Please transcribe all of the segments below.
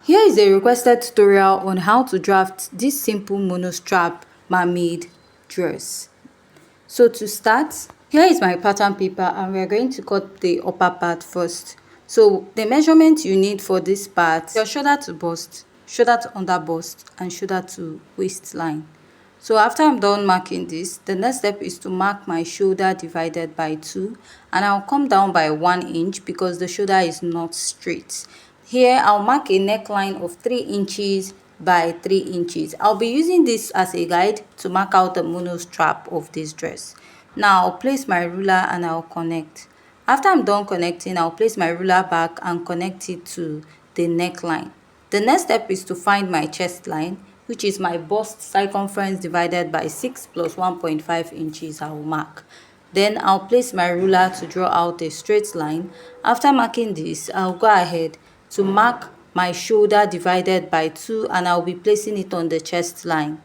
Here is a requested tutorial on how to draft this simple monostrap mermaid dress. So to start, here is my pattern paper and we are going to cut the upper part first. So the measurement you need for this part, your shoulder to bust, shoulder to under bust, and shoulder to waistline. So after I'm done marking this, the next step is to mark my shoulder divided by 2, and I'll come down by 1 inch because the shoulder is not straight. Here I'll mark a neckline of 3 inches by 3 inches. I'll be using this as a guide to mark out the monostrap of this dress. Now I'll place my ruler and I'll connect. After I'm done connecting, I'll place my ruler back and connect it to the neckline. The next step is to find my chest line, which is my bust circumference divided by 6 plus 1.5 inches I will mark. Then I'll place my ruler to draw out a straight line. After marking this, I'll go ahead to mark my shoulder divided by 2 and I'll be placing it on the chest line.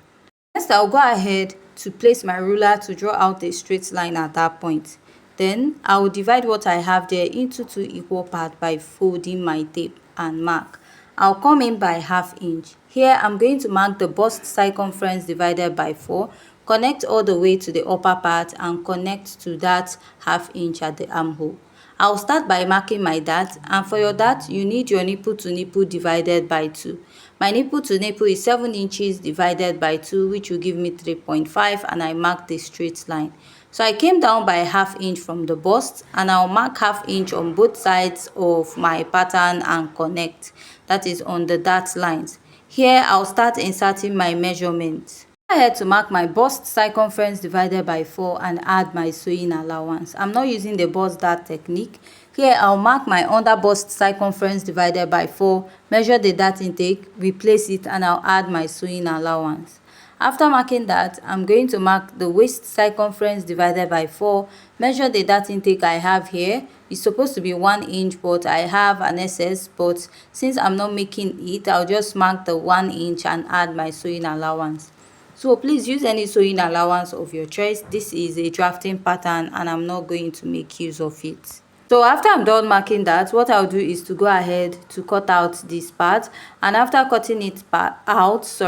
Next, I'll go ahead to place my ruler to draw out a straight line at that point. Then I will divide what I have there into 2 equal parts by folding my tape and mark. I'll come in by ½ inch. Here I'm going to mark the bust circumference divided by 4, connect all the way to the upper part and connect to that ½ inch at the armhole. I'll start by marking my dart, and for your dart you need your nipple to nipple divided by 2. My nipple to nipple is 7 inches divided by 2, which will give me 3.5, and I marked the straight line. So I came down by ½ inch from the bust and I'll mark ½ inch on both sides of my pattern and connect. That is on the dart lines. Here I'll start inserting my measurements. I had to mark my bust circumference divided by 4 and add my sewing allowance. I'm not using the bust dart technique. Here I'll mark my under bust circumference divided by 4, measure the dart intake, replace it, and I'll add my sewing allowance. After marking that, I'm going to mark the waist circumference divided by 4, measure the dart intake I have here. It's supposed to be 1 inch, but I have an excess, but since I'm not making it, I'll just mark the 1 inch and add my sewing allowance. So please use any sewing allowance of your choice. This is a drafting pattern and I'm not going to make use of it. So after I'm done marking that, what I'll do is to go ahead to cut out this part, and after cutting it out,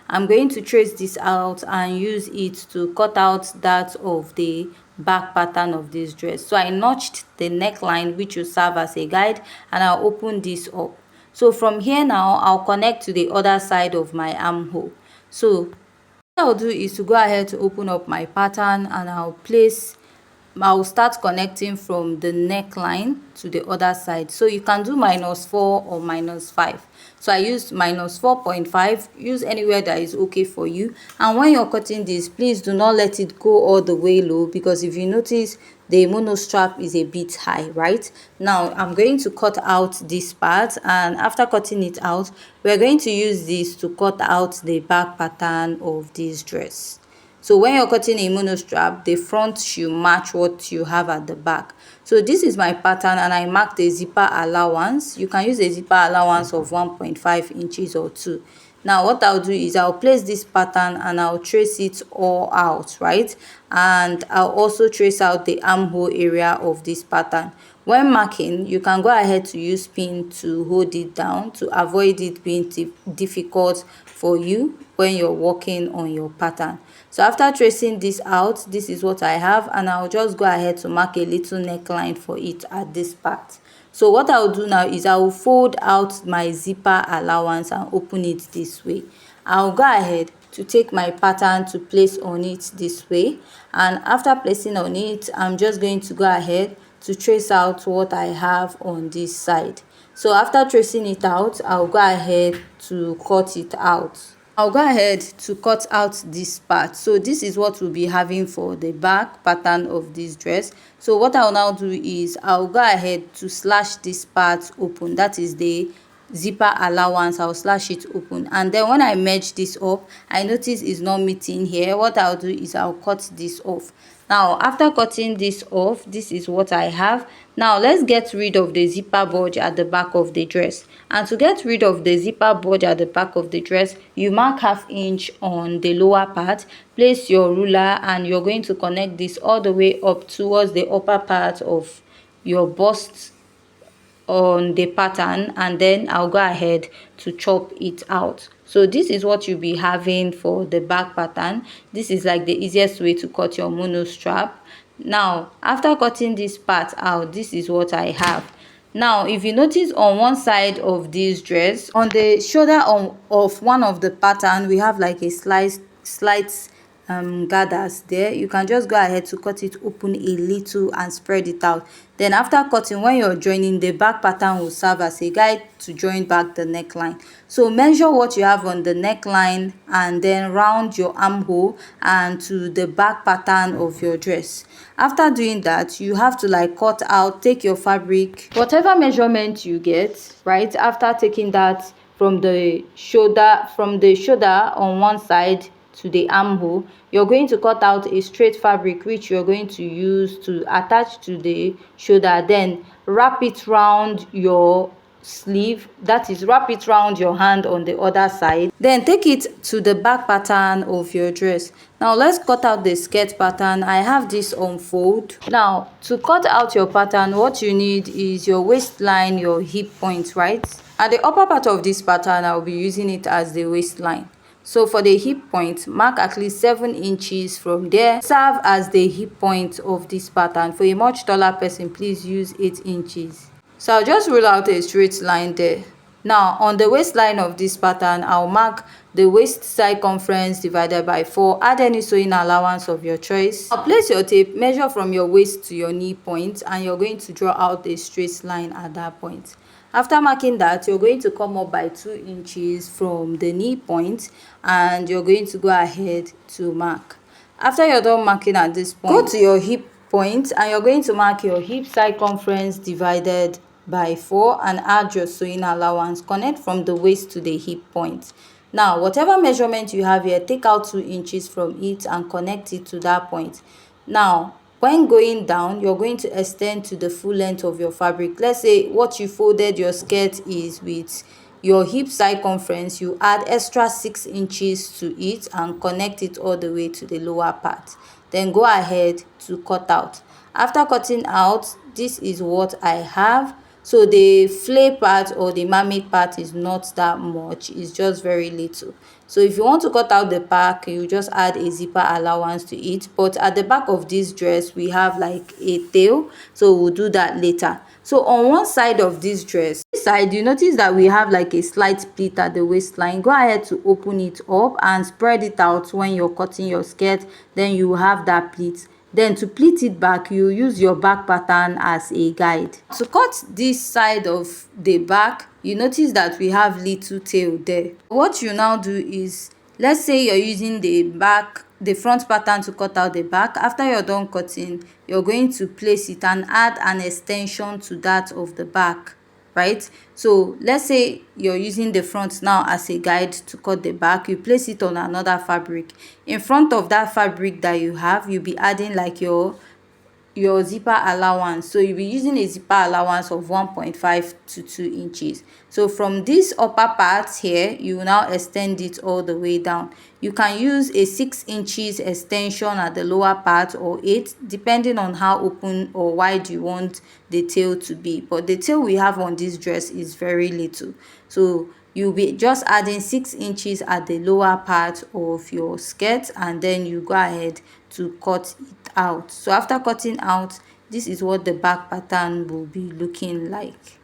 I'm going to trace this out and use it to cut out that of the back pattern of this dress. So I notched the neckline, which will serve as a guide, and I'll open this up. So from here now, I'll connect to the other side of my armhole. So what I'll do is to go ahead to open up my pattern and I'll start connecting from the neckline to the other side. So you can do -4 or -5. So I used -4.5. Use anywhere that is okay for you. And when you're cutting this, please do not let it go all the way low, because if you notice, the monostrap is a bit high. Right now I'm going to cut out this part, and after cutting it out, we're going to use this to cut out the back pattern of this dress. So when you're cutting a monostrap, the front should match what you have at the back. So this is my pattern and I marked a zipper allowance. You can use a zipper allowance of 1.5 inches or 2. Now what I'll do is I'll place this pattern and I'll trace it all out, right? And I'll also trace out the armhole area of this pattern. When marking, you can go ahead to use pin to hold it down to avoid it being difficult for you when you're working on your pattern. So after tracing this out, this is what I have, and I'll just go ahead to mark a little neckline for it at this part. So what I'll do now is I will fold out my zipper allowance and open it this way. I'll go ahead to take my pattern to place on it this way, and after placing on it, I'm just going to go ahead to trace out what I have on this side. So after tracing it out, I'll go ahead to cut it out. I'll go ahead to cut out this part. So this is what we'll be having for the back pattern of this dress. So what I'll now do is I'll go ahead to slash this part open. That is the zipper allowance. I'll slash it open, and then when I merge this up, I notice it's not meeting here. What I'll do is I'll cut this off. Now after cutting this off, this is what I have. Now let's get rid of the zipper bulge at the back of the dress. And to get rid of the zipper bulge at the back of the dress, you mark ½ inch on the lower part, place your ruler, and you're going to connect this all the way up towards the upper part of your bust on the pattern, and then I'll go ahead to chop it out. So this is what you'll be having for the back pattern. This is like the easiest way to cut your mono strap. Now after cutting this part out, this is what I have. Now if you notice on one side of this dress, on the shoulder of one of the pattern, we have like a slight gathers there. You can just go ahead to cut it open a little and spread it out. Then after cutting, when you're joining, the back pattern will serve as a guide to join back the neckline. So measure what you have on the neckline and then round your armhole and to the back pattern of your dress. After doing that, you have to like cut out, take your fabric, whatever measurement you get, right? After taking that from the shoulder on one side to the armhole, you're going to cut out a straight fabric which you're going to use to attach to the shoulder. Then wrap it round your sleeve, that is, wrap it round your hand on the other side. Then take it to the back pattern of your dress. Now let's cut out the skirt pattern. I have this on fold. Now to cut out your pattern, what you need is your waistline, your hip point, right? At the upper part of this pattern, I'll be using it as the waistline. So for the hip point, mark at least 7 inches from there. Serve as the hip point of this pattern. For a much taller person, please use 8 inches. So I'll just roll out a straight line there. Now on the waistline of this pattern, I'll mark the waist circumference divided by 4. Add any sewing allowance of your choice. Now place your tape, measure from your waist to your knee point, and you're going to draw out a straight line at that point. After marking that, you're going to come up by 2 inches from the knee point, and you're going to go ahead to mark. After you're done marking at this point, go to your hip point and you're going to mark your hip circumference divided by 4 and add your sewing allowance. Connect from the waist to the hip point. Now whatever measurement you have here, take out 2 inches from it and connect it to that point. Now when going down, you're going to extend to the full length of your fabric. Let's say what you folded your skirt is with your hip circumference, you add extra 6 inches to it and connect it all the way to the lower part. Then go ahead to cut out. After cutting out, this is what I have. So the flare part or the mermaid part is not that much, it's just very little. So if you want to cut out the back, you just add a zipper allowance to it. But at the back of this dress, we have like a tail, so we'll do that later. So on one side of this dress, this side, you notice that we have like a slight pleat at the waistline. Go ahead to open it up and spread it out when you're cutting your skirt. Then you have that pleat. Then to pleat it back, you use your back pattern as a guide. To cut this side of the back, you notice that we have little tail there. What you now do is, let's say you're using the front pattern to cut out the back. After you're done cutting, you're going to place it and add an extension to that of the back, right? So let's say you're using the front now as a guide to cut the back. You place it on another fabric. In front of that fabric that you have, you'll be adding like your zipper allowance. So you'll be using a zipper allowance of 1.5 to 2 inches. So from this upper part here, you will now extend it all the way down. You can use a 6 inches extension at the lower part or 8, depending on how open or wide you want the tail to be. But the tail we have on this dress is very little. So you'll be just adding 6 inches at the lower part of your skirt, and then you go ahead to cut it out. So after cutting out, this is what the back pattern will be looking like.